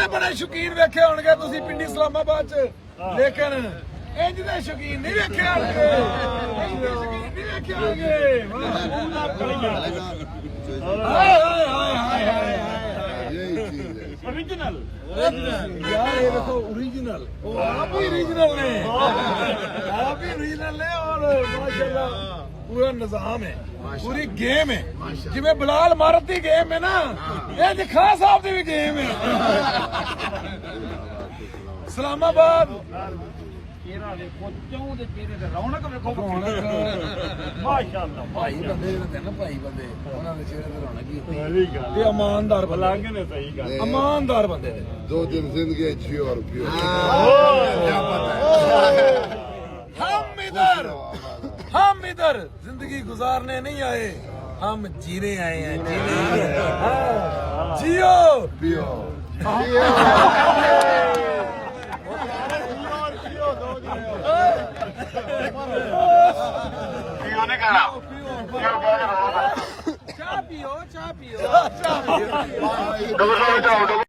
बड़े शौकीन वेखे होणगे तुसीं पिंडी इस्लामाबाद च, लेकिन इंज दे शौकीन नहीं वेखे होणगे, इंज दे शौकीन नहीं वेखे होणगे। हाय हाय हाय हाय हाय ओरिजिनल यार, ये देखो ओरिजिनल, आप ही ओरिजिनल ने, आप ही ओरिजिनल ने। और माशाल्लाह पूरा निजाम है, पूरी गेम है, जिवें बिलाल मारत दी गेम है ना, ये दिखा साहब दी भी गेम है। इस्लामाबाद चेहरा देखो, चौं दे चेहरे ते रौनक देखो माशाअल्लाह। भाई बंदे ਜਿਹੜੇ ਨਾ ਭਾਈ ਬੰਦੇ, ਉਹਨਾਂ ਦੇ ਚਿਹਰੇ ਤੇ ਰੌਣਕ ਹੀ ਹੁੰਦੀ ਹੈ। सही गल ਤੇ ਇਮਾਨਦਾਰ ਬੰਦੇ, लागे ने सही गल ਇਮਾਨਦਾਰ ਬੰਦੇ ਨੇ। 2 दिन जिंदगी अच्छी और प्योर हम इधर जिंदगी गुजारने नहीं आए, हम जीने आए हैं, जीने आए हैं। जियो पियो चाह पियो, चाह पियो।